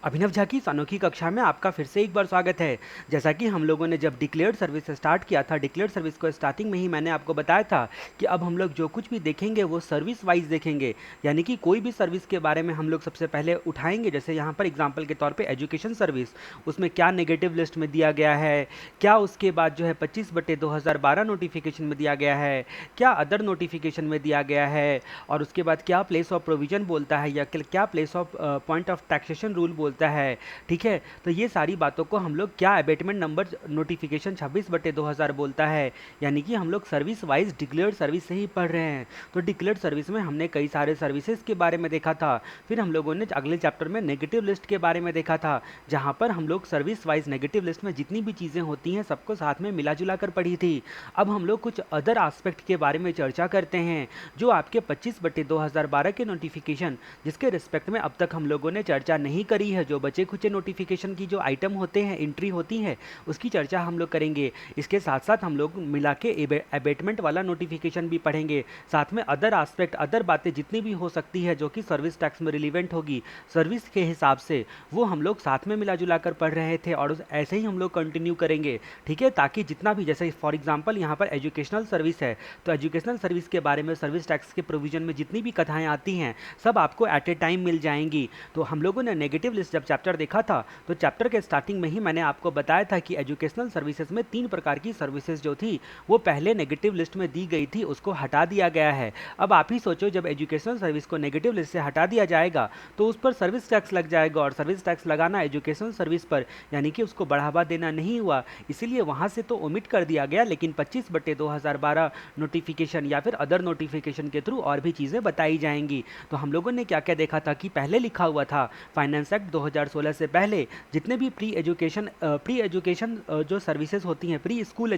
अभिनव झा की इस अनोखी कक्षा में आपका फिर से एक बार स्वागत है। जैसा कि हम लोगों ने जब डिक्लेयर्ड सर्विस स्टार्ट किया था, डिक्लेयर्ड सर्विस को स्टार्टिंग में ही मैंने आपको बताया था कि अब हम लोग जो कुछ भी देखेंगे वो सर्विस वाइज देखेंगे। यानी कि कोई भी सर्विस के बारे में हम लोग सबसे पहले उठाएंगे। जैसे यहाँ पर एग्जाम्पल के तौर पर एजुकेशन सर्विस, उसमें क्या नेगेटिव लिस्ट में दिया गया है, क्या उसके बाद जो है 25/2012 नोटिफिकेशन में दिया गया है, क्या अदर नोटिफिकेशन में दिया गया है, और उसके बाद क्या प्लेस ऑफ प्रोविजन बोलता है या क्या place of point of taxation rule बोलता है। ठीक है, तो ये सारी बातों को हम लोग क्या अबेटमेंट नंबर नोटिफिकेशन 26/2000 बोलता है। यानी कि हम लोग सर्विस वाइज डिक्लेयर्ड सर्विस से ही पढ़ रहे हैं। तो डिक्लेयर्ड सर्विस में हमने कई सारे सर्विसेज के बारे में देखा था। फिर हम लोगों ने अगले चैप्टर में नेगेटिव लिस्ट के बारे में देखा था, जहां पर हम लोग सर्विस वाइज नेगेटिव लिस्ट में जितनी भी चीज़ें होती हैं सबको साथ में मिला जुला कर पढ़ी थी। अब हम लोग कुछ अदर एस्पेक्ट के बारे में चर्चा करते हैं, जो आपके 25/2012 के नोटिफिकेशन, जिसके रिस्पेक्ट में अब तक हम लोगों ने चर्चा नहीं करी है, जो बचे खुचे नोटिफिकेशन की जो आइटम होते हैं, एंट्री होती है, उसकी चर्चा हम लोग करेंगे। इसके साथ साथ हम लोग मिला के अबेटमेंट वाला नोटिफिकेशन भी पढ़ेंगे। साथ में अदर एस्पेक्ट, अदर बातें जितनी भी हो सकती है जो कि सर्विस टैक्स में रिलीवेंट होगी सर्विस के हिसाब से, वो हम लोग साथ में मिला जुला कर पढ़ रहे थे और ऐसे ही हम लोग कंटिन्यू करेंगे। ठीक है, ताकि जितना भी, जैसे फॉर एग्जाम्पल यहाँ पर एजुकेशनल सर्विस है, तो एजुकेशनल सर्विस के बारे में सर्विस टैक्स के प्रोविजन में जितनी भी कथाएं आती हैं सब आपको एट ए टाइम मिल जाएंगी। तो हम लोगों ने नेगेटिव लिस्ट जब चैप्टर देखा था, तो चैप्टर के स्टार्टिंग में ही मैंने आपको बताया था कि एजुकेशनल सर्विसेज में 3 प्रकार की सर्विसेज जो थी वो पहले नेगेटिव लिस्ट में दी गई थी, उसको हटा दिया गया है। अब आप ही सोचो, जब एजुकेशनल सर्विस को नेगेटिव लिस्ट से हटा दिया जाएगा तो उस पर सर्विस टैक्स लग जाएगा, और सर्विस टैक्स लगाना एजुकेशनल सर्विस पर यानी कि उसको बढ़ावा देना नहीं हुआ, इसीलिए वहां से तो ओमिट कर दिया गया। लेकिन 25/2012 नोटिफिकेशन या फिर अदर नोटिफिकेशन के थ्रू और भी चीज़ें बताई जाएंगी। तो हम लोगों ने क्या क्या देखा था कि पहले लिखा हुआ था फाइनेंस एक्ट 2016 से पहले जितने भी प्री एजुकेशन जो सर्विसेज होती हैं, प्री स्कूल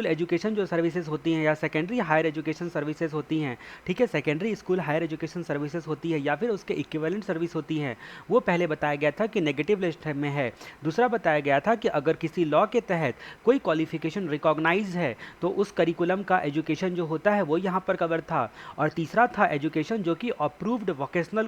एजुकेशन जो सर्विसेज होती हैं या सेकेंडरी हायर एजुकेशन सर्विसेज होती हैं, ठीक है, secondary school higher education services होती है या फिर उसके इक्विवेलेंट सर्विस होती हैं, वो पहले बताया गया था कि नेगेटिव लिस्ट में है। दूसरा बताया गया था कि अगर किसी लॉ के तहत कोई क्वालिफिकेशन रिकॉग्नाइज है तो उस करिकुलम का एजुकेशन जो होता है वो यहाँ पर कवर था। और तीसरा था एजुकेशन जो कि अप्रूव्ड वोकेशनल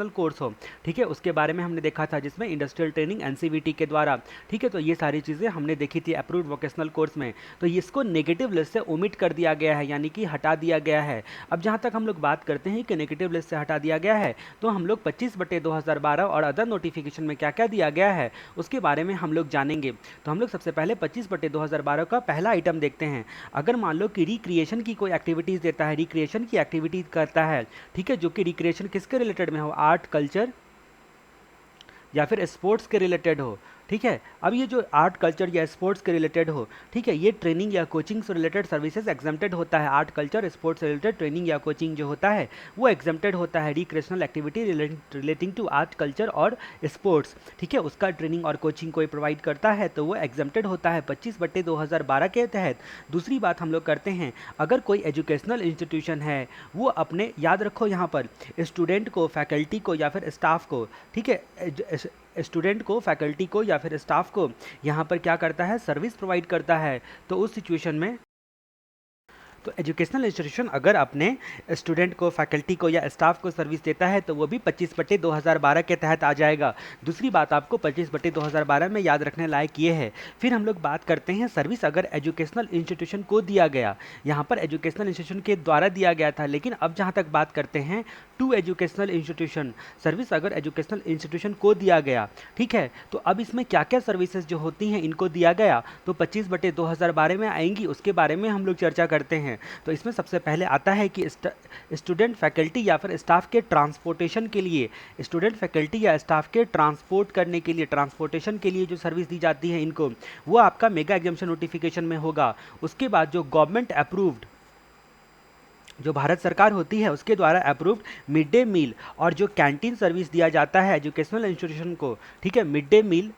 कोर्स हो, ठीक है, उसके बारे में हमने देखा था, जिसमें इंडस्ट्रियल ट्रेनिंग एनसीवीटी के द्वारा। ठीक है, तो ये सारी चीज़ें हमने देखी थी अप्रूव्ड वोकेशनल कोर्स में। तो इसको नेगेटिव लिस्ट से ओमिट कर दिया गया है, यानी कि हटा दिया गया है। अब जहाँ तक हम लोग बात करते हैं कि नेगेटिव लिस्ट से हटा दिया गया है, तो हम लोग 25/2012 और अदर नोटिफिकेशन में क्या क्या दिया गया है उसके बारे में हम लोग जानेंगे। तो हम लोग सबसे पहले 25/2012 का पहला आइटम देखते हैं। अगर मान लो कि रिक्रिएशन की कोई एक्टिविटीज़ देता है, रिक्रिएशन की एक्टिविटीज़ करता है, ठीक है, जो कि रिक्रिएशन किसके रिलेटेड में हो, आर्ट, कल्चर या फिर स्पोर्ट्स के रिलेटेड हो। ठीक है, अब ये जो आर्ट, कल्चर या स्पोर्ट्स के रिलेटेड हो, ठीक है, ये ट्रेनिंग या कोचिंग से रिलेटेड सर्विसेज एग्जेम्प्टेड होता है। आर्ट, कल्चर, स्पोर्ट्स से रिलेटेड ट्रेनिंग या कोचिंग जो होता है वो एग्जेम्प्टेड होता है। Recreational activity relating to art, culture और स्पोर्ट्स, ठीक है, उसका ट्रेनिंग और कोचिंग कोई प्रोवाइड करता है तो वो एग्जेम्प्टेड होता है 25/2012 के तहत। दूसरी बात हम लोग करते हैं, अगर कोई एजुकेशनल इंस्टीट्यूशन है वो अपने, याद रखो यहाँ पर, स्टूडेंट को, फैकल्टी को या फिर स्टाफ को, ठीक है, स्टूडेंट को, फैकल्टी को या फिर स्टाफ को यहाँ पर क्या करता है, सर्विस प्रोवाइड करता है। तो उस सिचुएशन में तो एजुकेशनल इंस्टीट्यूशन अगर अपने स्टूडेंट को, फैकल्टी को या स्टाफ को सर्विस देता है तो वो भी 25/2012 के तहत आ जाएगा। दूसरी बात आपको 25/2012 में याद रखने लायक ये है। फिर हम लोग बात करते हैं सर्विस अगर एजुकेशनल इंस्टीट्यूशन को दिया गया, यहाँ पर एजुकेशनल इंस्टीट्यूशन के द्वारा दिया गया था, लेकिन अब जहाँ तक बात करते हैं टू एजुकेशनल इंस्टीट्यूशन, सर्विस अगर एजुकेशनल इंस्टीट्यूशन को दिया गया, ठीक है, तो अब इसमें क्या क्या सर्विसेज जो होती हैं इनको दिया गया तो 25/2012 में आएंगी, उसके बारे में हम लोग चर्चा करते हैं। तो इसमें सबसे पहले आता है कि स्टूडेंट, फैकल्टी या फिर स्टाफ के ट्रांसपोर्टेशन के लिए, स्टूडेंट, फैकल्टी या स्टाफ के ट्रांसपोर्ट करने के लिए, ट्रांसपोर्टेशन के लिए जो सर्विस दी जाती है इनको, वो आपका मेगा एग्जामिनेशन नोटिफिकेशन में होगा। उसके बाद जो गवर्नमेंट अप्रूव्ड, जो भारत सरकार होती है उसके द्वारा अप्रूव्ड मिड डे मील और जो कैंटीन सर्विस दिया जाता है एजुकेशनल इंस्टीट्यूशन को, ठीक है, मिड डे मील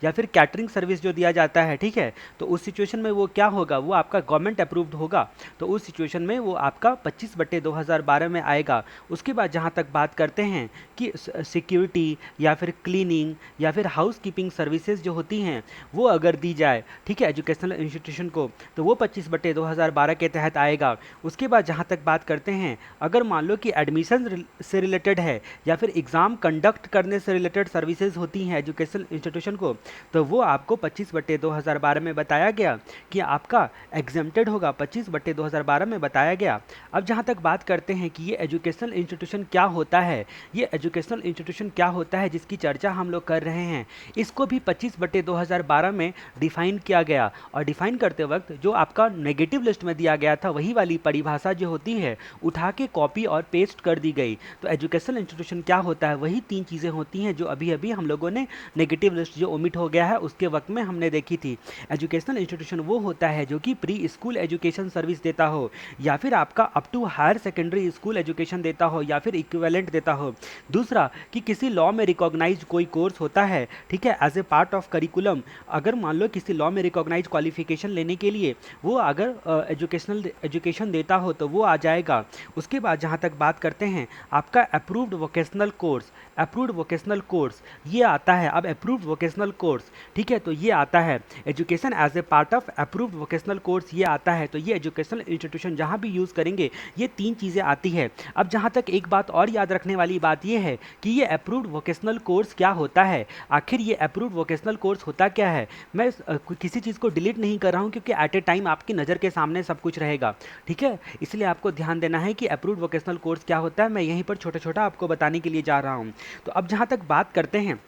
या फिर कैटरिंग सर्विस जो दिया जाता है, ठीक है, तो उस सिचुएशन में वो क्या होगा, वो आपका गवर्नमेंट अप्रूव्ड होगा, तो उस सिचुएशन में वो आपका 25/2012 में आएगा। उसके बाद जहाँ तक बात करते हैं कि सिक्योरिटी या फिर क्लीनिंग या फिर हाउस कीपिंग सर्विसेज जो होती हैं वो अगर दी जाए, ठीक है, एजुकेशनल इंस्टीट्यूशन को, तो वो 25/2012 के तहत आएगा। उसके बाद जहाँ तक बात करते हैं, अगर मान लो कि एडमिशन से रिलेटेड है या फिर एग्ज़ाम कंडक्ट करने से रिलेटेड सर्विसेज होती हैं एजुकेशनल इंस्टीट्यूशन को, तो वो आपको 25/2012 में बताया गया कि आपका एग्जेम्प्टेड होगा, 25/2012 में बताया गया। अब जहाँ तक बात करते हैं कि ये एजुकेशनल इंस्टीट्यूशन क्या होता है, ये एजुकेशनल इंस्टीट्यूशन क्या होता है जिसकी चर्चा हम लोग कर रहे हैं, इसको भी 25/2012 में डिफाइन किया गया। और डिफाइन करते वक्त जो आपका नेगेटिव लिस्ट में दिया गया था वही वाली परिभाषा जो होती है उठा के कॉपी और पेस्ट कर दी गई। तो एजुकेशनल इंस्टीट्यूशन क्या होता है, वही 3 चीज़ें होती हैं जो अभी अभी हम लोगों ने नेगेटिव लिस्ट जो ओमिट हो गया है उसके वक्त में हमने देखी थी। एजुकेशनल इंस्टीट्यूशन वो होता है जो कि प्री स्कूल एजुकेशन सर्विस देता हो, या फिर आपका up to higher secondary school education देता हो, या फिर इक्विवेलेंट देता हो। दूसरा कि किसी लॉ में रिकॉग्नाइज्ड कोई कोर्स होता है, ठीक है, as a part of curriculum, अगर मान लो किसी लॉ में रिकॉग्नाइज्ड क्वालिफिकेशन लेने के लिए वो अगर एजुकेशन देता हो तो वो आ जाएगा। उसके बाद जहाँ तक बात करते हैं आपका approved vocational course, approved vocational course ये आता है। अब अप्रूव्ड वोकेशनल कोर्स, ठीक है, तो ये आता है education as a part of approved vocational course, ये आता है। तो ये एजुकेशनल इंस्टीट्यूशन जहाँ भी यूज़ करेंगे ये 3 चीज़ें आती है। अब जहाँ तक एक बात और याद रखने वाली बात ये है कि ये अप्रूव्ड वोकेशनल कोर्स क्या होता है, आखिर ये अप्रूव्ड वोकेशनल कोर्स होता क्या है। मैं किसी चीज़ को डिलीट नहीं कर रहा हूँ क्योंकि एट ए टाइम आपकी नज़र के सामने सब कुछ रहेगा, ठीक है, इसलिए आपको ध्यान देना है कि अप्रूव्ड वोकेशनल कोर्स क्या होता है। मैं यहीं पर छोटा छोटा आपको बताने के लिए जा रहा हूँ। तो अब जहाँ तक बात करते हैं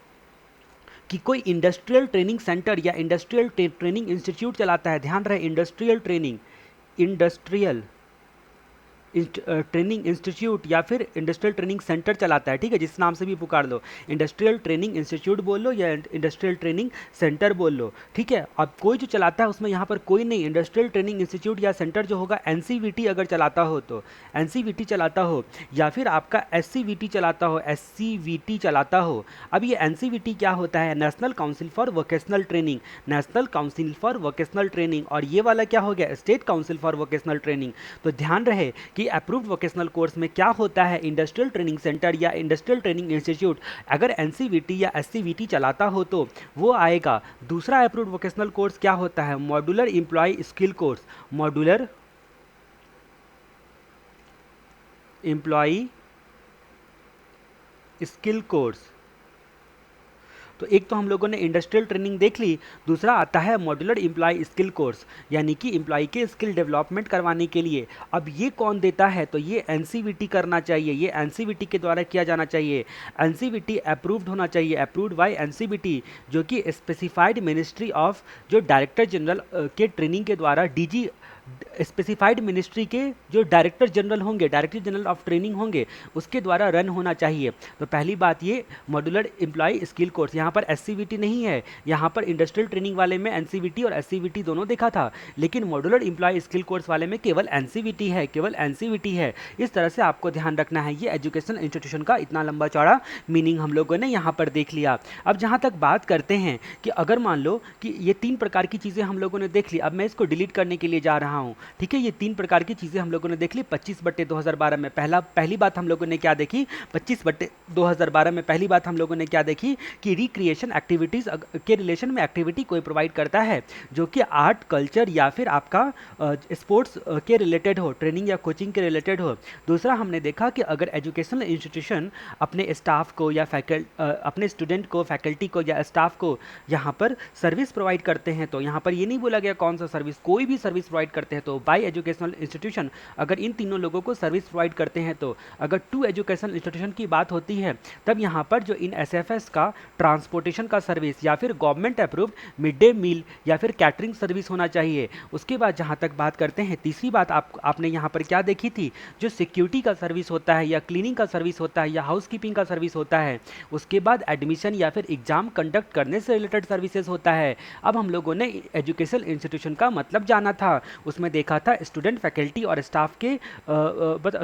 कि कोई इंडस्ट्रियल ट्रेनिंग सेंटर या इंडस्ट्रियल ट्रेनिंग इंस्टीट्यूट चलाता है, ध्यान रहे industrial training, industrial training institute या फिर इंडस्ट्रियल ट्रेनिंग सेंटर चलाता है, ठीक है, जिस नाम से भी पुकार लो, इंडस्ट्रियल ट्रेनिंग इंस्टीट्यूट बोल लो या इंडस्ट्रियल ट्रेनिंग सेंटर बोल लो, ठीक है। अब कोई जो चलाता है उसमें यहाँ पर कोई नहीं, इंडस्ट्रियल ट्रेनिंग इंस्टीट्यूट या सेंटर जो होगा एनसीवीटी अगर चलाता हो तो एनसीवीटी चलाता हो, या फिर आपका एससीवीटी चलाता हो, एससीवीटी चलाता हो। अब ये एनसीवीटी क्या होता है, national council for vocational training, national council for vocational training, और ये वाला क्या हो गया, state council for vocational training. तो ध्यान रहे कि अप्रूव्ड वोकेशनल कोर्स में क्या होता है, इंडस्ट्रियल ट्रेनिंग सेंटर या इंडस्ट्रियल ट्रेनिंग इंस्टीट्यूट अगर एनसीवीटी या एससीवीटी चलाता हो तो वो आएगा। दूसरा अप्रूव्ड वोकेशनल कोर्स क्या होता है, modular employ skill course, modular employ skill course. तो एक तो हम लोगों ने इंडस्ट्रियल ट्रेनिंग देख ली, दूसरा आता है मॉड्यूलर एम्प्लॉय स्किल कोर्स, यानी कि एम्प्लॉय के स्किल डेवलपमेंट करवाने के लिए। अब ये कौन देता है, तो ये एनसीवीटी करना चाहिए, ये एनसीवीटी के द्वारा किया जाना चाहिए। एनसीवीटी अप्रूव्ड होना चाहिए, अप्रूव्ड बाय एनसीवीटी, जो कि स्पेसिफाइड मिनिस्ट्री ऑफ, जो डायरेक्टर जनरल के ट्रेनिंग के द्वारा, डीजी स्पेसिफाइड मिनिस्ट्री के जो डायरेक्टर जनरल होंगे, डायरेक्टर जनरल ऑफ ट्रेनिंग होंगे, उसके द्वारा रन होना चाहिए। तो पहली बात ये मॉड्यूलर एम्प्लॉय स्किल कोर्स, यहाँ पर एससीवीटी नहीं है, यहाँ पर इंडस्ट्रियल ट्रेनिंग वाले में एनसीवीटी और एससीवीटी दोनों देखा था, लेकिन मॉड्यूलर एम्प्लॉय स्किल कोर्स वाले में केवल एनसीवीटी है, केवल एनसीवीटी है। इस तरह से आपको ध्यान रखना है। ये एजुकेशनल इंस्टीट्यूशन का इतना लंबा चौड़ा मीनिंग हम लोगों ने यहाँ पर देख लिया। अब जहाँ तक बात करते हैं कि अगर मान लो कि ये 3 प्रकार की चीज़ें हम लोगों ने देख ली, अब मैं इसको डिलीट करने के लिए जा रहा हूँ, ठीक है। ये 3 प्रकार की चीज़ें हम लोगों ने देख ली 25/2012 में। पहली बात हम लोगों ने क्या देखी, 25/2012 में पहली बात हम लोगों ने क्या देखी कि रिक्रिएशन एक्टिविटीज़ के रिलेशन में एक्टिविटी कोई प्रोवाइड करता है जो कि आर्ट, कल्चर या फिर आपका स्पोर्ट्स के रिलेटेड हो, ट्रेनिंग या कोचिंग के रिलेटेड हो। दूसरा हमने देखा कि अगर एजुकेशनल इंस्टीट्यूशन अपने स्टाफ को या अपने स्टूडेंट को, फैकल्टी को या स्टाफ को यहाँ पर सर्विस प्रोवाइड करते हैं, तो यहाँ पर ये नहीं बोला गया कौन सा सर्विस, कोई भी सर्विस प्रोवाइड करते हैं, तो बाय एजुकेशनल इंस्टीट्यूशन अगर इन तीनों लोगों को सर्विस प्रोवाइड करते हैं, तो अगर 2 एजुकेशनल इंस्टीट्यूशन की बात होती है तब यहाँ पर जो इन एसएफएस का ट्रांसपोर्टेशन का सर्विस या फिर government approved mid day meal या फिर कैटरिंग सर्विस होना चाहिए। उसके बाद जहाँ तक बात करते हैं, तीसरी बात आपने यहाँ पर क्या देखी थी, जो सिक्योरिटी का सर्विस होता है या क्लीनिंग का सर्विस होता है या हाउस कीपिंग का सर्विस होता है। उसके बाद एडमिशन या फिर एग्जाम कंडक्ट करने से रिलेटेड सर्विसेज होता है। अब हम लोगों ने एजुकेशनल इंस्टीट्यूशन का मतलब जाना था। उसमें देखा था स्टूडेंट, फैकल्टी और स्टाफ के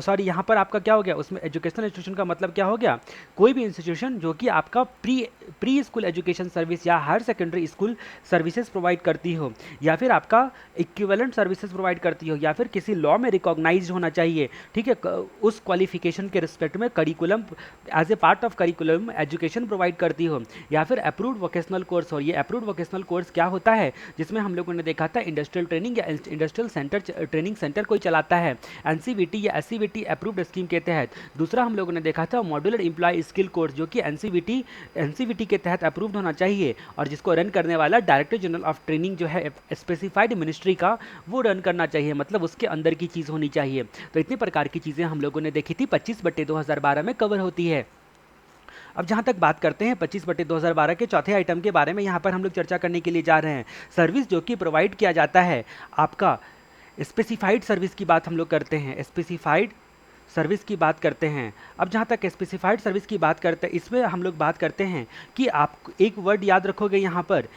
सॉरी यहाँ पर आपका क्या हो गया, उसमें एजुकेशनल इंस्टीट्यूशन का मतलब क्या हो गया, कोई भी इंस्टीट्यूशन जो कि आपका प्री स्कूल एजुकेशन सर्विस या higher secondary school services provide करती हो, या फिर आपका इक्विवेलेंट सर्विसेज प्रोवाइड करती हो, या फिर किसी लॉ में रिकॉग्नाइज्ड होना चाहिए, ठीक है, उस क्वालिफिकेशन के रिस्पेक्ट में curriculum as a part of curriculum education provide करती हो, या फिर अप्रूव्ड वोकेशनल कोर्स हो। ये अप्रूव्ड वोकेशनल कोर्स क्या होता है, जिसमें हम लोगों ने देखा था इंडस्ट्रियल ट्रेनिंग या इंडस्ट्रियल सेंटर ट्रेनिंग सेंटर कोई चलाता है एनसीवीटी या एससीवीटी अप्रूव्ड स्कीम के तहत। दूसरा हम लोगों ने देखा था मॉड्यूलर एम्प्लॉय स्किल कोर्स, जो कि एनसीवीटी के तहत अप्रूव्ड होना चाहिए और जिसको रन करने वाला डायरेक्टर जनरल ऑफ ट्रेनिंग जो है स्पेसिफाइड मिनिस्ट्री का, वो रन करना चाहिए, मतलब उसके अंदर की चीज़ होनी चाहिए। तो इतनी प्रकार की चीज़ें हम लोगों ने देखी थी 25/2012 में कवर होती है। अब जहां तक बात करते हैं 25/2012 के चौथे आइटम के बारे में, यहां पर हम लोग चर्चा करने के लिए जा रहे हैं। सर्विस जो कि प्रोवाइड किया जाता है आपका स्पेसिफाइड सर्विस की बात हम लोग करते हैं, स्पेसिफाइड सर्विस की बात करते हैं। अब जहाँ तक स्पेसिफाइड सर्विस की बात करते हैं, इसमें हम लोग बात करते हैं कि आप एक वर्ड याद रखोगे यहाँ पर,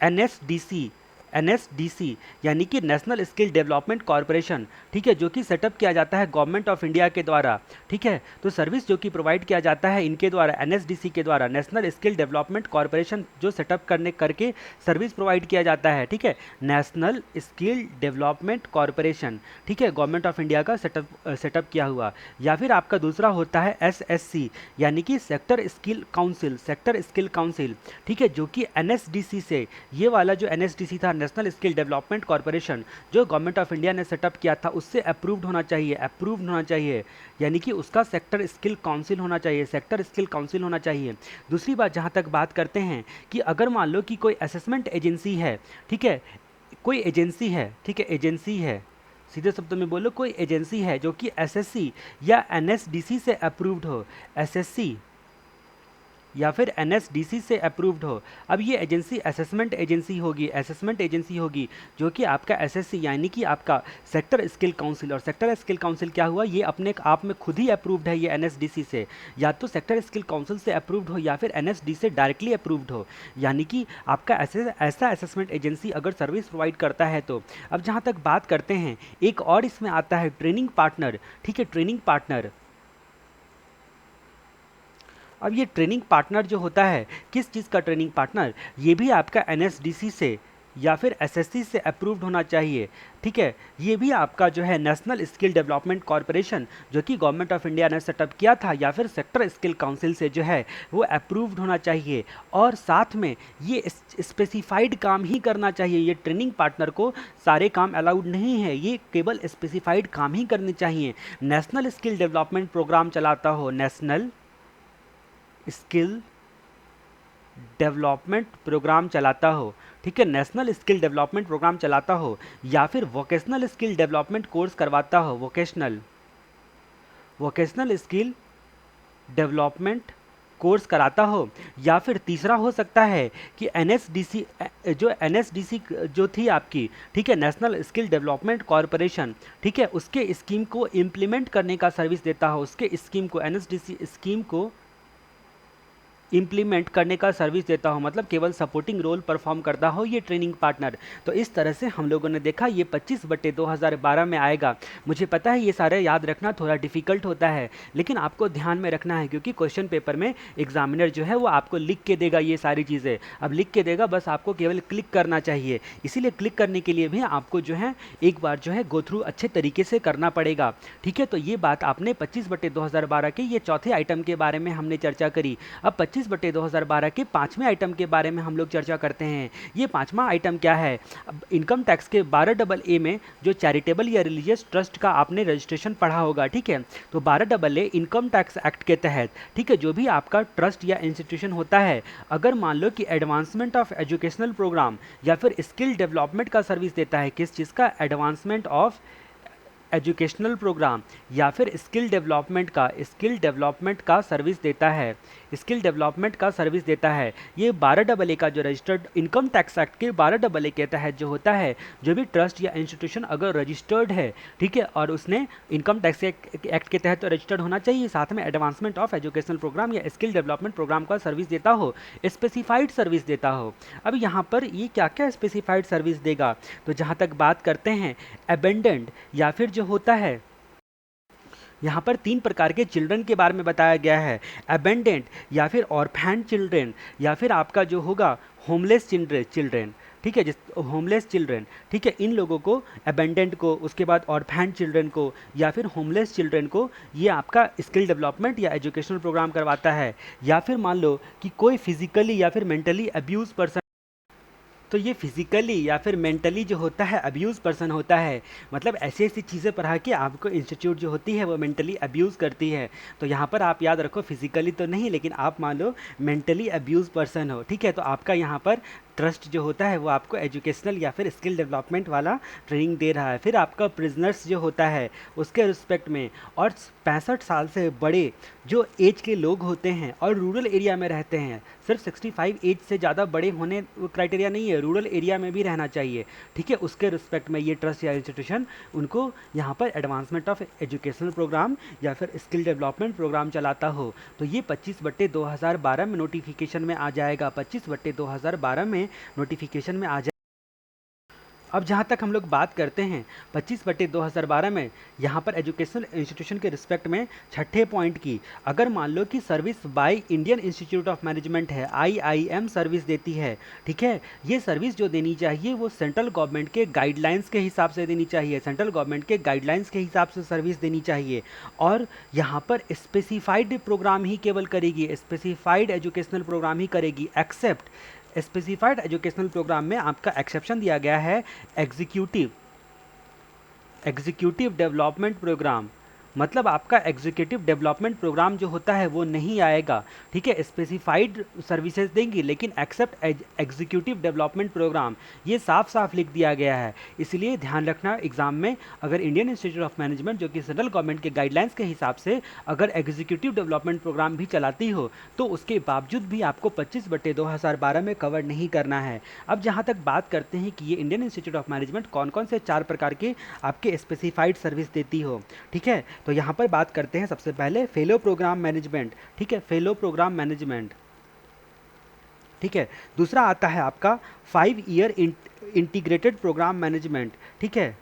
एनएसडीसी, एनएसडीसी यानी कि नेशनल स्किल डेवलपमेंट कॉरपोरेशन, ठीक है, जो कि सेटअप किया जाता है गवर्नमेंट ऑफ इंडिया के द्वारा, ठीक है। तो सर्विस जो कि प्रोवाइड किया जाता है इनके द्वारा, एनएसडीसी के द्वारा, नेशनल स्किल डेवलपमेंट कॉरपोरेशन जो सेटअप करके सर्विस प्रोवाइड किया जाता है, ठीक है, नेशनल स्किल डेवलपमेंट कॉरपोरेशन, ठीक है, गवर्नमेंट ऑफ इंडिया का सेटअप किया हुआ। या फिर आपका दूसरा होता है एसएससी यानी कि sector skill council, sector skill council, ठीक है, जो कि एनएसडीसी से, ये वाला जो एनएसडीसी था नेशनल स्किल डेवलपमेंट कॉरपोरेशन जो गवर्नमेंट ऑफ इंडिया ने सेटअप किया था, उससे अप्रूव्ड होना चाहिए, अप्रूव्ड होना चाहिए, यानी कि उसका सेक्टर स्किल काउंसिल होना चाहिए, सेक्टर स्किल काउंसिल होना चाहिए। दूसरी बात जहां तक बात करते हैं कि अगर मान लो कि कोई असेसमेंट एजेंसी है, ठीक है, कोई एजेंसी है, ठीक है, एजेंसी है, सीधे शब्दों में बोलो, कोई एजेंसी है जो कि एसएससी या एनएसडीसी से अप्रूव्ड हो, एसएससी या फिर एनएसडीसी से अप्रूव्ड हो। अब ये एजेंसी असेसमेंट एजेंसी होगी, असेसमेंट एजेंसी होगी जो कि आपका एसएससी यानी कि आपका सेक्टर स्किल काउंसिल, और सेक्टर स्किल काउंसिल क्या हुआ, ये अपने आप में खुद ही अप्रूव्ड है ये एनएसडीसी से, या तो सेक्टर स्किल काउंसिल से अप्रूव्ड हो या फिर एनएसडी से डायरेक्टली अप्रूव्ड हो, यानी कि आपका ऐसा असेसमेंट एजेंसी अगर सर्विस प्रोवाइड करता है तो। अब जहाँ तक बात करते हैं एक और इसमें आता है ट्रेनिंग पार्टनर, ठीक है, ट्रेनिंग पार्टनर। अब ये ट्रेनिंग पार्टनर जो होता है, किस चीज़ का ट्रेनिंग पार्टनर, ये भी आपका एनएसडीसी से या फिर एसएससी से अप्रूव्ड होना चाहिए, ठीक है। ये भी आपका जो है नेशनल स्किल डेवलपमेंट कॉरपोरेशन जो कि गवर्नमेंट ऑफ इंडिया ने सेटअप किया था, या फिर सेक्टर स्किल काउंसिल से जो है वो अप्रूव्ड होना चाहिए, और साथ में ये स्पेसिफाइड काम ही करना चाहिए। ये ट्रेनिंग पार्टनर को सारे काम अलाउड नहीं है, ये केवल स्पेसिफाइड काम ही करने चाहिए। नेशनल स्किल डेवलपमेंट प्रोग्राम चलाता हो, नेशनल स्किल डेवलपमेंट प्रोग्राम चलाता हो, ठीक है, नेशनल स्किल डेवलपमेंट प्रोग्राम चलाता हो, या फिर वोकेशनल स्किल डेवलपमेंट कोर्स करवाता हो, वोकेशनल स्किल डेवलपमेंट कोर्स कराता हो, या फिर तीसरा हो सकता है कि एनएसडीसी जो थी आपकी, ठीक है, नेशनल स्किल डेवलपमेंट कॉरपोरेशन, ठीक है, उसके स्कीम को इम्प्लीमेंट करने का सर्विस देता हो, उसके स्कीम को, एनएसडीसी स्कीम को इम्प्लीमेंट करने का सर्विस देता हो, मतलब केवल सपोर्टिंग रोल परफॉर्म करता हो ये ट्रेनिंग पार्टनर। तो इस तरह से हम लोगों ने देखा ये 25/2012 में आएगा। मुझे पता है ये सारे याद रखना थोड़ा डिफिकल्ट होता है, लेकिन आपको ध्यान में रखना है क्योंकि क्वेश्चन पेपर में एग्जामिनर जो है वो आपको लिख के देगा ये सारी चीज़ें। अब लिख के देगा, बस आपको केवल क्लिक करना चाहिए, इसीलिए क्लिक करने के लिए भी आपको जो है एक बार जो है गो थ्रू अच्छे तरीके से करना पड़ेगा, ठीक है। तो ये बात आपने 25/2012 के ये चौथे आइटम के बारे में हमने चर्चा करी। अब 25/2012 के पांचवें आइटम के बारे में हम लोग चर्चा करते हैं। ये पांचवा आइटम क्या है, इनकम टैक्स के 12AA में जो चैरिटेबल या रिलीजियस ट्रस्ट का आपने रजिस्ट्रेशन पढ़ा होगा, ठीक है। तो 12AA इनकम टैक्स एक्ट के तहत, ठीक है, जो भी आपका ट्रस्ट या इंस्टीट्यूशन होता है, अगर मान लो कि एडवांसमेंट ऑफ एजुकेशनल प्रोग्राम या फिर स्किल डेवलपमेंट का सर्विस देता है, किस चीज़ का, एडवांसमेंट ऑफ एजुकेशनल प्रोग्राम या फिर स्किल डेवलपमेंट का सर्विस देता है, स्किल डेवलपमेंट का सर्विस देता है। ये 12 का जो रजिस्टर्ड इनकम टैक्स एक्ट के 12 के तहत जो होता है, जो भी ट्रस्ट या इंस्टीट्यूशन अगर रजिस्टर्ड है, ठीक है, और उसने इनकम टैक्स एक्ट के तहत तो रजिस्टर्ड होना चाहिए, साथ में एडवांसमेंट ऑफ एजुकेशनल प्रोग्राम या स्किल डेवलपमेंट प्रोग्राम का सर्विस देता हो, स्पेसिफाइड सर्विस देता हो। अब यहाँ पर ये क्या क्या स्पेसिफाइड सर्विस देगा, तो जहाँ तक बात करते हैं अबेंडेंड या फिर जो होता है, यहाँ पर 3 प्रकार के चिल्ड्रन के बारे में बताया गया है, अबेंडेंट या फिर ऑर्फैन चिल्ड्रन या फिर आपका जो होगा होमलेस चिल्ड्रन, ठीक है, जिस होमलेस चिल्ड्रन, ठीक है, इन लोगों को अबेंडेंट को, उसके बाद ऑर्फैन चिल्ड्रन को या फिर होमलेस चिल्ड्रन को ये आपका स्किल डेवलपमेंट या एजुकेशनल प्रोग्राम करवाता है। या फिर मान लो कि कोई फिजिकली या फिर मेंटली अब्यूज पर्सन, तो ये फिजिकली या फिर मेंटली जो होता है अब्यूज़ पर्सन होता है, मतलब ऐसी ऐसी चीज़ें पढ़ा के आपको इंस्टीट्यूट जो होती है वो मेंटली अब्यूज़ करती है। तो यहाँ पर आप याद रखो फिजिकली तो नहीं, लेकिन आप मान लो मेंटली अब्यूज़ पर्सन हो, ठीक है, तो आपका यहाँ पर ट्रस्ट जो होता है वो आपको एजुकेशनल या फिर स्किल डेवलपमेंट वाला ट्रेनिंग दे रहा है। फिर आपका प्रिजनर्स जो होता है उसके रिस्पेक्ट में, और 65 साल से बड़े जो एज के लोग होते हैं और रूरल एरिया में रहते हैं, सिर्फ 65 एज से ज़्यादा बड़े होने क्राइटेरिया नहीं है, रूरल एरिया में भी रहना चाहिए, ठीक है, उसके रिस्पेक्ट में ये ट्रस्ट या इंस्टीट्यूशन उनको यहाँ पर एडवांसमेंट ऑफ एजुकेशनल प्रोग्राम या फिर स्किल डेवलपमेंट प्रोग्राम चलाता हो। तो ये 25/2012 में नोटिफिकेशन में आ जाएगा, 25/2012 में नोटिफिकेशन में आ जाए। अब जहाँ तक हम लोग बात करते हैं 25/2012 में, यहाँ पर एजुकेशनल इंस्टीट्यूशन के रिस्पेक्ट में छठे पॉइंट की, अगर मान लो कि service by Indian institute of management है, IIM सर्विस देती है, ठीक है, ये सर्विस जो देनी चाहिए वो सेंट्रल गवर्नमेंट के गाइडलाइंस के हिसाब से देनी चाहिए, सेंट्रल गवर्नमेंट के गाइडलाइंस के हिसाब से सर्विस देनी चाहिए। और यहाँ पर स्पेसिफाइड प्रोग्राम ही केवल करेगी, स्पेसिफाइड एजुकेशनल प्रोग्राम ही करेगी, एक्सेप्ट स्पेसिफाइड एजुकेशनल प्रोग्राम में आपका एक्सेप्शन दिया गया है एग्जीक्यूटिव एग्जीक्यूटिव डेवलपमेंट प्रोग्राम, मतलब आपका एग्जीक्यूटिव डेवलपमेंट प्रोग्राम जो होता है वो नहीं आएगा, ठीक है, स्पेसिफाइड सर्विसेज देंगी लेकिन एक्सेप्ट एग्जीक्यूटिव डेवलपमेंट प्रोग्राम, ये साफ साफ लिख दिया गया है। इसलिए ध्यान रखना एग्जाम में, अगर इंडियन इंस्टीट्यूट ऑफ मैनेजमेंट जो कि सेंट्रल गवर्नमेंट के गाइडलाइंस के हिसाब से अगर एग्जीक्यूटिव डेवलपमेंट प्रोग्राम भी चलाती हो तो उसके बावजूद भी आपको 25/2012 में कवर नहीं करना है। अब जहाँ तक बात करते हैं कि ये इंडियन इंस्टीट्यूट ऑफ मैनेजमेंट कौन कौन से 4 प्रकार के आपके स्पेसिफाइड सर्विस देती हो, ठीक है, तो यहाँ पर बात करते हैं सबसे पहले फेलो प्रोग्राम मैनेजमेंट, ठीक है, फेलो प्रोग्राम मैनेजमेंट, ठीक है। दूसरा आता है आपका 5 ईयर इंटीग्रेटेड प्रोग्राम मैनेजमेंट, ठीक है,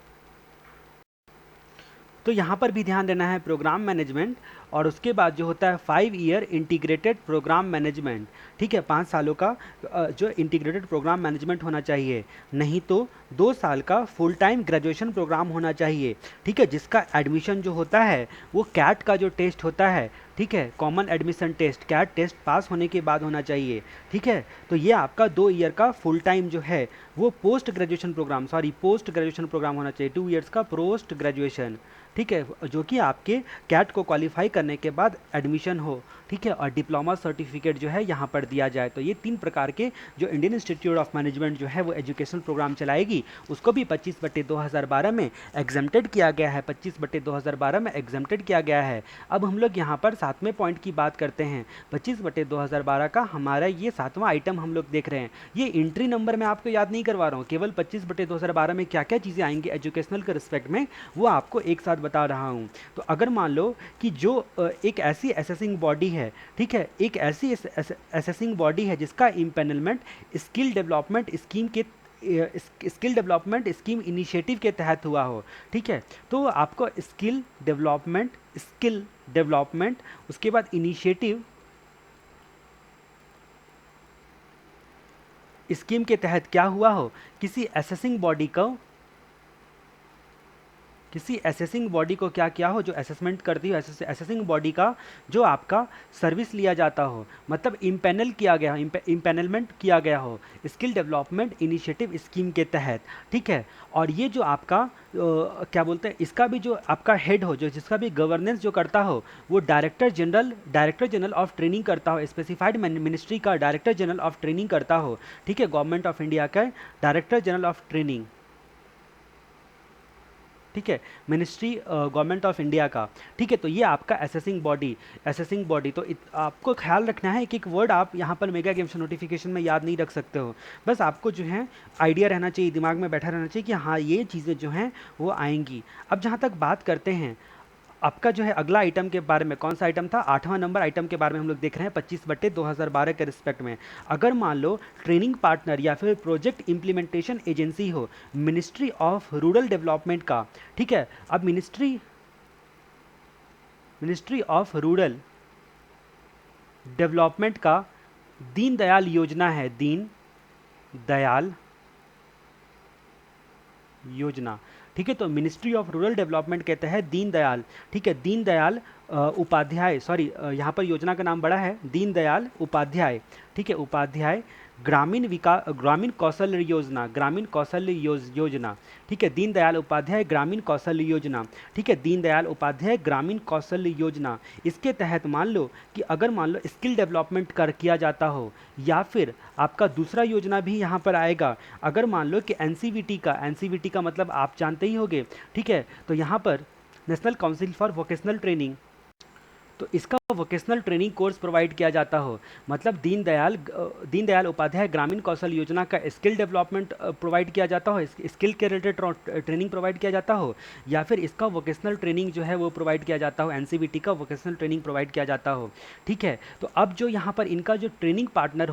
तो यहाँ पर भी ध्यान देना है प्रोग्राम मैनेजमेंट, और उसके बाद जो होता है 5 ईयर इंटीग्रेटेड प्रोग्राम मैनेजमेंट, ठीक है, 5 सालों का जो इंटीग्रेटेड प्रोग्राम मैनेजमेंट होना चाहिए, नहीं तो 2 साल का फुल टाइम ग्रेजुएशन प्रोग्राम होना चाहिए, ठीक है, जिसका एडमिशन जो होता है वो कैट का जो टेस्ट होता है, ठीक है, common admission test, CAT test pass होने के बाद होना चाहिए, ठीक है। तो ये आपका 2 ईयर का फुल टाइम जो है वो पोस्ट ग्रेजुएशन प्रोग्राम होना चाहिए, 2 ईयर्स का पोस्ट ग्रेजुएशन, ठीक है, जो कि आपके कैट को क्वालिफाई करने के बाद एडमिशन हो, ठीक है, और डिप्लोमा सर्टिफिकेट जो है यहाँ पर दिया जाए। तो ये 3 प्रकार के जो इंडियन इंस्टीट्यूट ऑफ मैनेजमेंट जो है वो एजुकेशन प्रोग्राम चलाएगी, उसको भी 25/2012 में एग्जेम्प्टेड किया गया है, 25/2012 में एग्जेम्प्टेड किया गया है। अब हम लोग यहाँ पर 7वें पॉइंट की बात करते हैं, 25/2012 का हमारा ये 7वां आइटम हम लोग देख रहे हैं। ये एंट्री नंबर मैं आपको याद नहीं करवा रहा हूँ, केवल 25/2012 में क्या क्या चीज़ें आएंगी एजुकेशनल के रिस्पेक्ट में वो आपको एक साथ बता रहा हूँ। तो अगर मान लो कि जो एक ऐसी असेसिंग बॉडी है, ठीक है, एक ऐसी असेसिंग बॉडी है जिसका इम्पेनलमेंट स्किल डेवलपमेंट स्कीम इनिशिएटिव के तहत हुआ हो, ठीक है, तो आपको स्किल डेवलपमेंट उसके बाद इनिशिएटिव स्कीम के तहत क्या हुआ हो, किसी असेसिंग बॉडी को क्या किया हो, जो असेसमेंट करती हो, असेसिंग बॉडी का जो आपका सर्विस लिया जाता हो, मतलब इम्पेनलमेंट किया गया हो स्किल डेवलपमेंट इनिशिएटिव स्कीम के तहत, ठीक है। और ये जो आपका क्या बोलते हैं, इसका भी जो आपका हेड हो, जो जिसका भी गवर्नेंस जो करता हो, वो डायरेक्टर जनरल ऑफ ट्रेनिंग करता हो, स्पेसिफाइड मिनिस्ट्री का डायरेक्टर जनरल ऑफ ट्रेनिंग करता हो, ठीक है, गवर्नमेंट ऑफ इंडिया का डायरेक्टर जनरल ऑफ ट्रेनिंग, ठीक है, मिनिस्ट्री गवर्नमेंट ऑफ इंडिया का। ठीक है, तो ये आपका असेसिंग बॉडी। तो आपको ख्याल रखना है कि एक वर्ड आप यहाँ पर मेगा एग्जामिनेशन नोटिफिकेशन में याद नहीं रख सकते हो, बस आपको जो है आइडिया रहना चाहिए, दिमाग में बैठा रहना चाहिए कि हाँ ये चीज़ें जो हैं वो आएंगी। अब जहाँ तक बात करते हैं आपका जो है अगला आइटम के बारे में, कौन सा आइटम था, 8वां नंबर आइटम के बारे में हम लोग देख रहे हैं 25/2012 के रिस्पेक्ट में। अगर मान लो ट्रेनिंग पार्टनर या फिर प्रोजेक्ट इम्प्लीमेंटेशन एजेंसी हो मिनिस्ट्री ऑफ रूरल डेवलपमेंट का, ठीक है, अब मिनिस्ट्री ऑफ रूरल डेवलपमेंट का दीनदयाल योजना है, दीन दयाल योजना। ठीक है, तो मिनिस्ट्री ऑफ रूरल डेवलपमेंट के तहत दीनदयाल, ठीक है, दीनदयाल उपाध्याय, सॉरी यहाँ पर योजना का नाम बड़ा है, दीनदयाल उपाध्याय, ठीक है, उपाध्याय ग्रामीण कौशल्य योजना, ग्रामीण कौशल्य योजना, ठीक है, दीनदयाल उपाध्याय ग्रामीण कौशल्य योजना, ठीक है, दीनदयाल उपाध्याय ग्रामीण कौशल्य योजना। इसके तहत मान लो कि अगर मान लो स्किल डेवलपमेंट किया जाता हो, या फिर आपका दूसरा योजना भी यहाँ पर आएगा, अगर मान लो कि एनसीवीटी का मतलब आप जानते ही होंगे, ठीक है, तो यहाँ पर national council for vocational training, तो इसका वोकेशनल ट्रेनिंग कोर्स प्रोवाइड किया जाता हो, मतलब दीनदयाल उपाध्याय ग्रामीण कौशल योजना का स्किल डेवलपमेंट प्रोवाइड किया जाता हो, स्किल के रिलेटेड ट्रेनिंग प्रोवाइड किया जाता हो, या फिर इसका वोकेशनल ट्रेनिंग जो है वो प्रोवाइड किया जाता हो, एनसीवीटी का वोकेशनल ट्रेनिंग प्रोवाइड किया जाता हो। ठीक है, तो अब जो यहाँ पर इनका जो ट्रेनिंग पार्टनर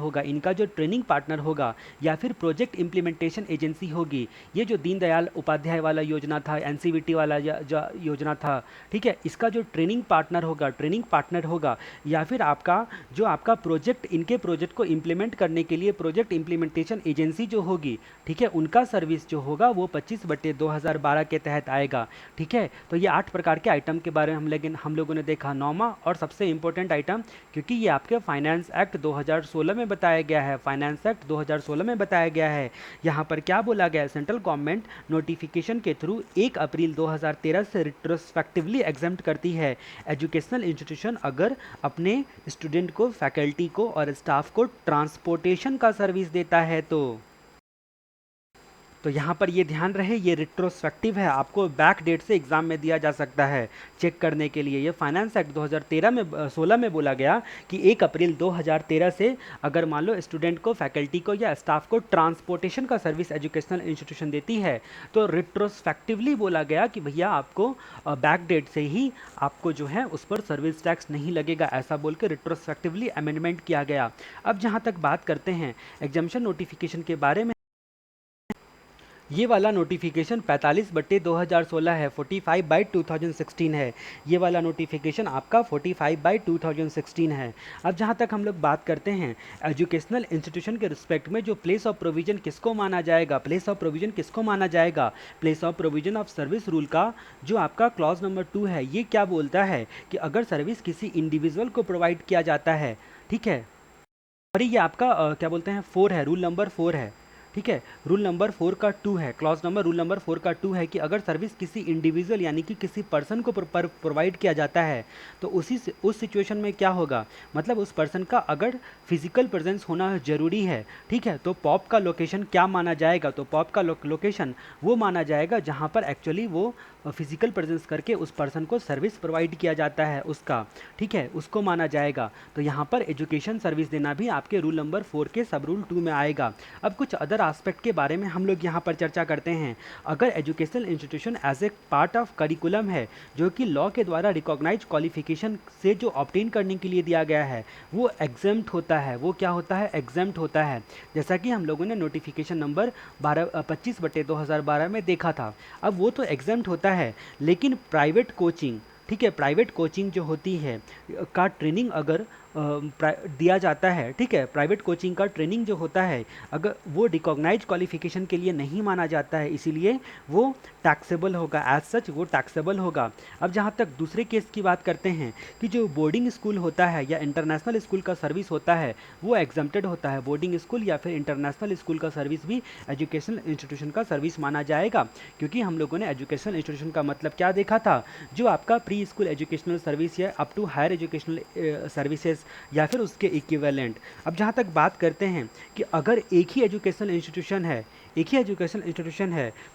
होगा या फिर प्रोजेक्ट इम्प्लीमेंटेशन एजेंसी होगी, ये जो दीनदयाल उपाध्याय वाला योजना था, एनसीवीटी वाला जो योजना था, ठीक है, इसका जो ट्रेनिंग पार्टनर होगा या फिर आपका प्रोजेक्ट, इनके प्रोजेक्ट को इंप्लीमेंट करने के लिए प्रोजेक्ट इंप्लीमेंटेशन एजेंसी जो होगी, ठीक है, उनका सर्विस जो होगा वो 25/2012 के तहत आएगा। ठीक है, तो ये 8 प्रकार के आइटम के बारे में हम लोगों ने देखा। 9वां और सबसे इंपॉर्टेंट आइटम, क्योंकि ये आपके फाइनेंस एक्ट 2016 में बताया गया है, फाइनेंस एक्ट 2016 में बताया गया है। यहाँ पर क्या बोला गया है, सेंट्रल गवर्नमेंट नोटिफिकेशन के थ्रू 1 अप्रैल 2013 से रिट्रोस्पेक्टिवली एग्जेम्प्ट करती है एजुकेशनल इंस्टीट्यूशन अगर अपने स्टूडेंट को, फैकल्टी को और स्टाफ को ट्रांसपोर्टेशन का सर्विस देता है तो यहाँ पर ये ध्यान रहे, ये रिट्रोस्पेक्टिव है, आपको बैक डेट से एग्जाम में दिया जा सकता है चेक करने के लिए। ये फाइनेंस एक्ट 16 में बोला गया कि 1 अप्रैल 2013 से अगर मान लो स्टूडेंट को, फैकल्टी को या स्टाफ को ट्रांसपोर्टेशन का सर्विस एजुकेशनल इंस्टीट्यूशन देती है, तो रिट्रोस्पेक्टिवली बोला गया कि भैया आपको बैक डेट से ही आपको जो है उस पर सर्विस टैक्स नहीं लगेगा, ऐसा बोल के रिट्रोस्पेक्टिवली अमेंडमेंट किया गया। अब जहाँ तक बात करते हैं एग्जामिनेशन नोटिफिकेशन के बारे में, ये वाला नोटिफिकेशन 45/2016 है, 45/2016 है। ये वाला नोटिफिकेशन आपका 45/2016 है। अब जहाँ तक हम लोग बात करते हैं एजुकेशनल इंस्टीट्यूशन के रिस्पेक्ट में, जो प्लेस ऑफ प्रोविजन किसको माना जाएगा, place of provision of service rule का जो आपका क्लॉज नंबर 2 है, ये क्या बोलता है कि अगर सर्विस किसी इंडिविजुअल को प्रोवाइड किया जाता है, ठीक है, और ये आपका क्या बोलते हैं 4 है, रूल नंबर 4 है, ठीक है, रूल नंबर 4 का 2 है, क्लॉज नंबर रूल नंबर 4 का 2 है कि अगर सर्विस किसी इंडिविजुअल यानी कि किसी पर्सन को प्रोवाइड किया जाता है तो उस सिचुएशन में क्या होगा, मतलब उस पर्सन का अगर फिजिकल प्रेजेंस होना जरूरी है, ठीक है, तो पॉप का लोकेशन क्या माना जाएगा, तो पॉप का लोकेशन वो माना जाएगा जहाँ पर एक्चुअली वो फिजिकल प्रेजेंस करके उस पर्सन को सर्विस प्रोवाइड किया जाता है उसका, ठीक है, उसको माना जाएगा। तो यहाँ पर एजुकेशन सर्विस देना भी आपके रूल नंबर 4 के सब रूल 2 में आएगा। अब कुछ अदर एस्पेक्ट के बारे में हम लोग यहाँ पर चर्चा करते हैं। अगर educational institution as a part of curriculum है, जो कि लॉ के द्वारा रिकॉग्नाइज क्वालिफिकेशन से जो ऑब्टेन करने के लिए दिया गया है, वो एग्जेम्प्ट होता है, वो क्या होता है, एग्जेम्प्ट होता है, जैसा कि हम लोगों ने नोटिफिकेशन नंबर 25/2012 में देखा था। अब वो तो एग्जेम्प्ट होता है, लेकिन प्राइवेट कोचिंग, ठीक है, प्राइवेट कोचिंग जो होती है का ट्रेनिंग अगर दिया जाता है, ठीक है, प्राइवेट कोचिंग का ट्रेनिंग जो होता है अगर वो रिकॉग्नाइज क्वालिफिकेशन के लिए नहीं माना जाता है, इसीलिए वो टैक्सेबल होगा, एज सच वो टैक्सेबल होगा। अब जहाँ तक दूसरे केस की बात करते हैं कि जो बोर्डिंग स्कूल होता है या इंटरनेशनल स्कूल का सर्विस होता है वो एग्जम्प्टेड होता है, बोर्डिंग स्कूल या फिर इंटरनेशनल स्कूल का सर्विस भी एजुकेशनल इंस्टीट्यूशन का सर्विस माना जाएगा, क्योंकि हम लोगों ने एजुकेशनल इंस्टीट्यूशन का मतलब क्या देखा था, जो आपका प्री स्कूल एजुकेशनल सर्विस या up to higher educational services या फिर उसके इक्विवेलेंट। अब जहाँ तक बात करते हैं कि अगर एक ही एजुकेशनल इंस्टीट्यूशन है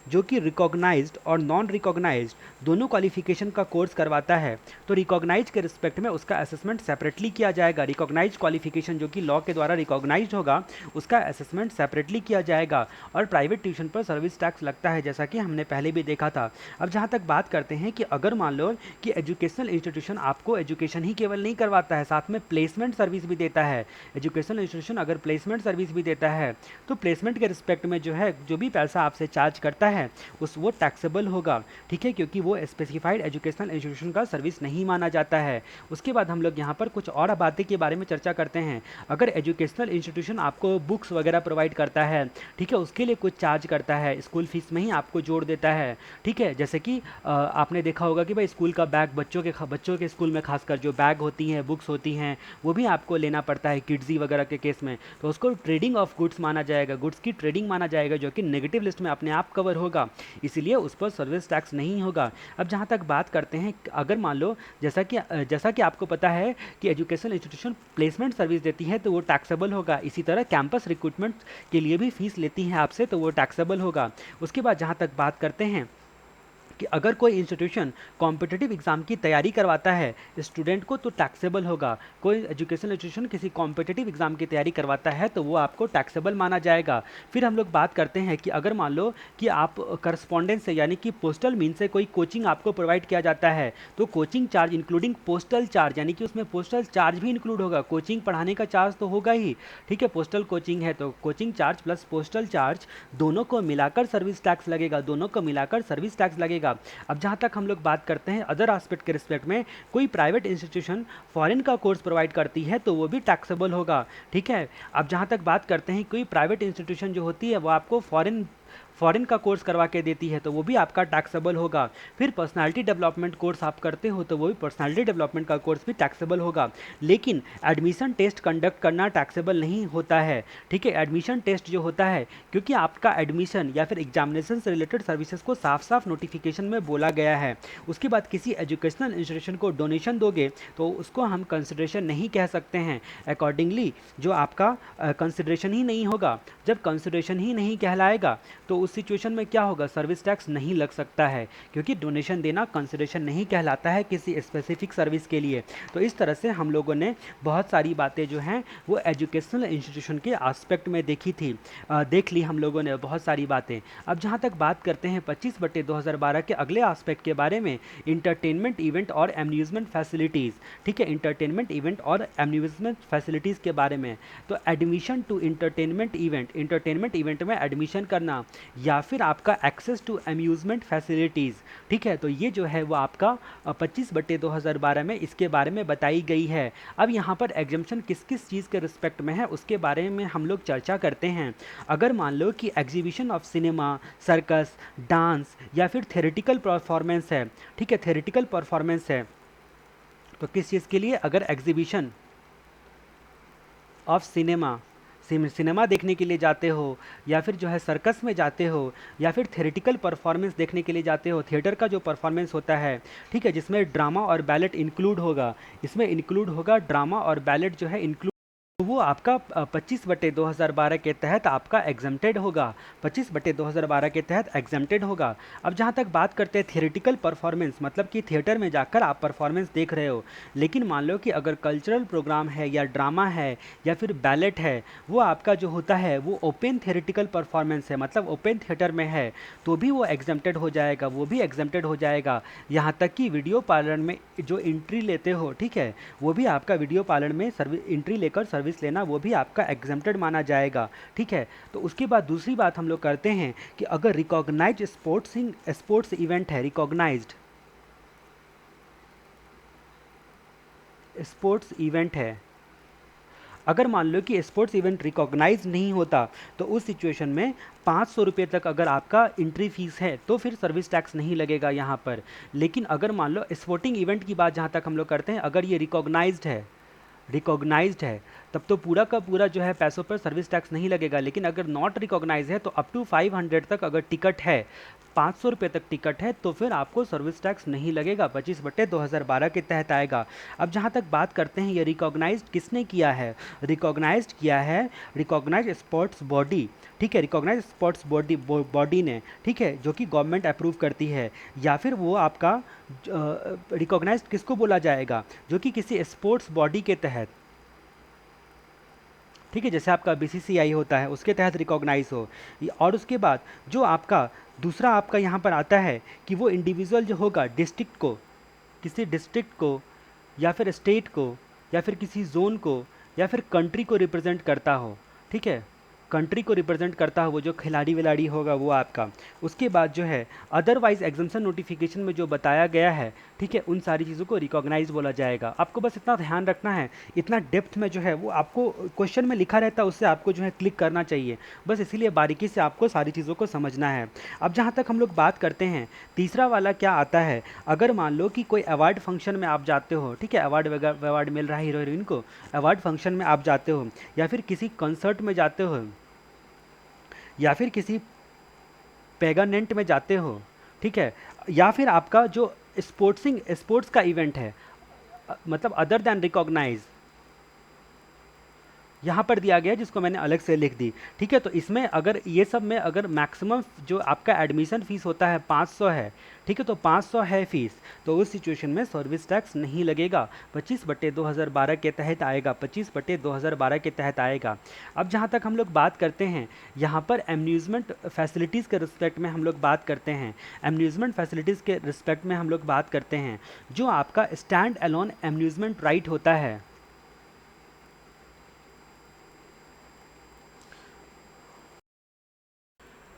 जो कि रिकॉग्नाइज्ड और नॉन रिकॉग्नाइज्ड दोनों क्वालिफिकेशन का कोर्स करवाता है, तो रिकॉग्नाइज के रिस्पेक्ट में उसका असेसमेंट सेपरेटली किया जाएगा। रिकॉग्नाइज क्वालिफिकेशन जो कि लॉ के द्वारा रिकॉग्नाइज्ड होगा, उसका असेसमेंट सेपरेटली किया जाएगा। और प्राइवेट ट्यूशन पर सर्विस टैक्स लगता है, जैसा कि हमने पहले भी देखा था। अब जहाँ तक बात करते हैं कि अगर मान लो कि एजुकेशनल इंस्टीट्यूशन आपको एजुकेशन ही केवल नहीं करवाता है, साथ में प्लेसमेंट सर्विस भी देता है। एजुकेशनल इंस्टीट्यूशन अगर प्लेसमेंट सर्विस भी देता है, तो प्लेसमेंट के रिस्पेक्ट में जो है जो भी पैसा आपसे चार्ज करता है वो टैक्सेबल होगा, ठीक है, क्योंकि वो स्पेसिफाइड एजुकेशनल इंस्टीट्यूशन का सर्विस नहीं माना जाता है। उसके बाद हम लोग यहाँ पर कुछ और बातें के बारे में चर्चा करते हैं। अगर एजुकेशनल इंस्टीट्यूशन आपको बुक्स वगैरह प्रोवाइड करता है, ठीक है, उसके लिए कुछ चार्ज करता है, स्कूल फीस में ही आपको जोड़ देता है, ठीक है। जैसे कि आपने देखा होगा कि भाई स्कूल का बैग बच्चों के स्कूल में खासकर जो बैग होती हैं, बुक्स होती हैं, वो भी आपको लेना पड़ता है किड्जी वगैरह के केस में, तो उसको ट्रेडिंग ऑफ गुड्स माना जाएगा, गुड्स की ट्रेडिंग माना जाएगा, जो कि नेगेटिव लिस्ट में अपने आप कवर होगा, इसीलिए उस पर सर्विस टैक्स नहीं होगा। अब जहाँ तक बात करते हैं, अगर मान लो जैसा कि आपको पता है कि एजुकेशनल इंस्टीट्यूशन प्लेसमेंट सर्विस देती है तो वो टैक्सेबल होगा। इसी तरह कैंपस रिक्रूटमेंट के लिए भी फीस लेती है आपसे, तो वो टैक्सेबल होगा। उसके बाद जहाँ तक बात करते हैं कि अगर कोई इंस्टीट्यूशन कॉम्पिटिटिव एग्जाम की तैयारी करवाता है स्टूडेंट को, तो टैक्सेबल होगा। कोई एजुकेशनल इंस्टीट्यूशन किसी कॉम्पिटिटिव एग्जाम की तैयारी करवाता है तो वो आपको टैक्सेबल माना जाएगा। फिर हम लोग बात करते हैं कि अगर मान लो कि आप करस्पॉन्डेंस से यानी कि पोस्टल मीन से कोई कोचिंग आपको प्रोवाइड किया जाता है, तो coaching charge including postal charge, यानी कि उसमें पोस्टल चार्ज भी इंक्लूड होगा। कोचिंग पढ़ाने का चार्ज तो होगा ही, ठीक है, पोस्टल कोचिंग है तो coaching charge plus postal charge दोनों को मिलाकर सर्विस टैक्स लगेगा। अब जहां तक हम लोग बात करते हैं अदर एस्पेक्ट के रिस्पेक्ट में, कोई प्राइवेट इंस्टीट्यूशन फॉरेन का कोर्स प्रोवाइड करती है तो वो भी टैक्सेबल होगा, ठीक है। अब जहां तक बात करते हैं कोई प्राइवेट इंस्टीट्यूशन जो होती है वो आपको फॉरेन का कोर्स करवा के देती है तो वो भी आपका टैक्सेबल होगा। फिर पर्सनालिटी डेवलपमेंट कोर्स आप करते हो तो वो भी पर्सनालिटी डेवलपमेंट का कोर्स भी टैक्सेबल होगा। लेकिन एडमिशन टेस्ट कंडक्ट करना टैक्सेबल नहीं होता है, ठीक है। एडमिशन टेस्ट जो होता है, क्योंकि आपका एडमिशन या फिर एग्जामिनेशन से रिलेटेड सर्विसेज को साफ साफ नोटिफिकेशन में बोला गया है। उसके बाद किसी एजुकेशनल इंस्टीट्यूशन को डोनेशन दोगे तो उसको हम कंसिडरेशन नहीं कह सकते हैं। अकॉर्डिंगली जो आपका कंसिडरेशन ही नहीं होगा, जब कंसिडरेशन ही नहीं कहलाएगा तो उस सिचुएशन में क्या होगा, सर्विस टैक्स नहीं लग सकता है, क्योंकि डोनेशन देना कंसिडरेशन नहीं कहलाता है किसी स्पेसिफिक सर्विस के लिए। तो इस तरह से हम लोगों ने बहुत सारी बातें जो हैं वो एजुकेशनल इंस्टीट्यूशन के एस्पेक्ट में देखी थी, देख ली हम लोगों ने बहुत सारी बातें। अब जहाँ तक बात करते हैं 25/2012 के अगले एस्पेक्ट के बारे में, इंटरटेनमेंट इवेंट और एम्यूजमेंट फैसिलिटीज़, ठीक है, इंटरटेनमेंट इवेंट और एम्यूजमेंट फैसिलिटीज़ के बारे में। तो एडमिशन टू इंटरटेनमेंट इवेंट में एडमिशन करना या फिर आपका एक्सेस टू अम्यूजमेंट फैसिलिटीज़, ठीक है, तो ये जो है वो आपका 25/2012 में इसके बारे में बताई गई है। अब यहाँ पर एग्जम्पशन किस किस चीज़ के रिस्पेक्ट में है उसके बारे में हम लोग चर्चा करते हैं। अगर मान लो कि exhibition of cinema, circus, dance या फिर थेरेटिकल परफॉर्मेंस है, ठीक है, थेरेटिकल परफॉर्मेंस है, तो किस चीज़ के लिए, अगर एग्जीबिशन ऑफ सिनेमा देखने के लिए जाते हो, या फिर जो है सर्कस में जाते हो, या फिर थेरेटिकल परफॉर्मेंस देखने के लिए जाते हो, थिएटर का जो परफॉर्मेंस होता है, ठीक है, जिसमें ड्रामा और बैलेट इंक्लूड होगा, इसमें इंक्लूड होगा ड्रामा और बैलेट जो है इंक्लूड, तो वो आपका 25/2012 के तहत आपका एग्जम्प्टेड होगा, 25/2012 के तहत एग्जम्प्टेड होगा। अब जहाँ तक बात करते हैं थियोरेटिकल परफॉर्मेंस, मतलब कि थिएटर में जाकर आप परफॉर्मेंस देख रहे हो, लेकिन मान लो कि अगर कल्चरल प्रोग्राम है या ड्रामा है या फिर बैलेट है, वो आपका जो होता है वो ओपन थियोरेटिकल परफॉर्मेंस है, मतलब ओपन थिएटर में है, तो भी वो एग्जम्प्टेड हो जाएगा, वो भी एग्जम्प्टेड हो जाएगा। यहाँ तक कि वीडियो पार्लर में जो एंट्री लेते हो, ठीक है, वो भी आपका वीडियो पार्लर में एंट्री लेकर सर्विस लेना, वो भी आपका एग्जम्प्टेड माना जाएगा, ठीक है। तो उसके बाद दूसरी बात हम लोग करते हैं कि अगर रिकॉग्नाइज्ड स्पोर्ट्स इवेंट है, रिकॉग्नाइज्ड स्पोर्ट्स इवेंट है, अगर मान लो कि स्पोर्ट्स इवेंट रिकॉग्नाइज नहीं होता, तो उस सिचुएशन में 500 रुपये तक अगर आपका एंट्री फीस है तो फिर सर्विस टैक्स नहीं लगेगा यहाँ पर। लेकिन अगर मान लो स्पोर्टिंग इवेंट की बात जहाँ तक हम लोग करते हैं, अगर ये रिकॉग्नाइज्ड है, रिकॉग्नाइज्ड है तब तो पूरा का पूरा जो है पैसों पर सर्विस टैक्स नहीं लगेगा। लेकिन अगर नॉट रिकॉग्नाइज है तो अप टू 500 तक अगर टिकट है, 500 रुपये तक टिकट है, तो फिर आपको सर्विस टैक्स नहीं लगेगा, 25/2012 के तहत आएगा। अब जहाँ तक बात करते हैं ये रिकॉग्नाइज्ड किसने किया है, रिकॉग्नाइज्ड किया है रिकॉग्नाइज्ड स्पोर्ट्स बॉडी, ठीक है, रिकॉग्नाइज स्पोर्ट्स बॉडी ने, ठीक है, जो कि गवर्नमेंट अप्रूव करती है। या फिर वो आपका रिकॉग्नाइज्ड किसको बोला जाएगा, जो कि किसी स्पोर्ट्स बॉडी के तहत, ठीक है, जैसे आपका बीसीसीआई होता है उसके तहत रिकॉग्नाइज हो। और उसके बाद जो आपका दूसरा आपका यहाँ पर आता है कि वो इंडिविजुअल जो होगा डिस्ट्रिक्ट को, किसी डिस्ट्रिक्ट को या फिर स्टेट को या फिर किसी जोन को या फिर कंट्री को रिप्रेजेंट करता हो, ठीक है, कंट्री को रिप्रेजेंट करता हो वो जो खिलाड़ी विलाड़ी होगा वो आपका। उसके बाद जो है अदरवाइज एग्जाम्शन नोटिफिकेशन में जो बताया गया है, ठीक है, उन सारी चीज़ों को रिकॉग्नाइज बोला जाएगा। आपको बस इतना ध्यान रखना है, इतना डेप्थ में जो है वो आपको क्वेश्चन में लिखा रहता है, उससे आपको जो है क्लिक करना चाहिए, बस इसीलिए बारीकी से आपको सारी चीज़ों को समझना है। अब जहाँ तक हम लोग बात करते हैं तीसरा वाला क्या आता है, अगर मान लो कि कोई अवार्ड फंक्शन में आप जाते हो, ठीक है, अवार्ड मिल रहा है हीरो हीरोइन को, अवार्ड फंक्शन में आप जाते हो या फिर किसी कंसर्ट में जाते हो या फिर किसी पेगानेंट में जाते हो, ठीक है, या फिर आपका जो स्पोर्ट्स का इवेंट है, मतलब अदर देन रिकॉग्नाइज यहाँ पर दिया गया है जिसको मैंने अलग से लिख दी, ठीक है। तो इसमें अगर ये सब में अगर मैक्सिमम जो आपका एडमिशन फ़ीस होता है 500 है, ठीक है, तो 500 है फ़ीस, तो उस सिचुएशन में सर्विस टैक्स नहीं लगेगा, 25/2012 के तहत आएगा, 25/2012 के तहत आएगा। अब जहाँ तक हम लोग बात करते हैं यहाँ पर एम्यूज़मेंट फैसिलिटीज़ के रिस्पेक्ट में हम लोग बात करते हैं, एम्यूज़मेंट फैसिलिटीज़ के रिस्पेक्ट में हम लोग बात करते हैं, जो आपका स्टैंड अलोन एम्यूज़मेंट राइट होता है,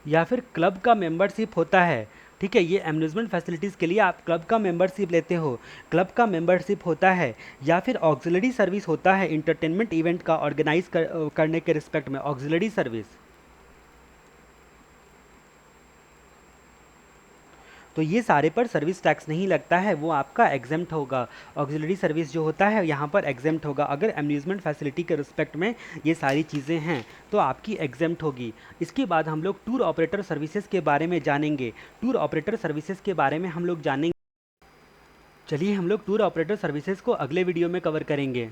या फिर क्लब का मेंबरशिप होता है, ठीक है, ये एम्यूज़मेंट फैसिलिटीज़ के लिए आप क्लब का मेंबरशिप लेते हो, क्लब का मेंबरशिप होता है, या फिर ऑक्सिलरी सर्विस होता है, इंटरटेनमेंट इवेंट का ऑर्गेनाइज करने के रिस्पेक्ट में ऑक्सिलरी सर्विस, तो ये सारे पर सर्विस टैक्स नहीं लगता है, वो आपका एग्जेम्प्ट होगा। ऑक्सिलरी सर्विस जो होता है यहाँ पर एग्जेम्प्ट होगा। अगर अम्यूज़मेंट फैसिलिटी के रिस्पेक्ट में ये सारी चीज़ें हैं तो आपकी एग्जेम्प्ट होगी। इसके बाद हम लोग टूर ऑपरेटर सर्विसेज के बारे में जानेंगे, टूर ऑपरेटर सर्विसेज के बारे में हम लोग जानेंगे। चलिए हम लोग टूर ऑपरेटर सर्विसेज को अगले वीडियो में कवर करेंगे।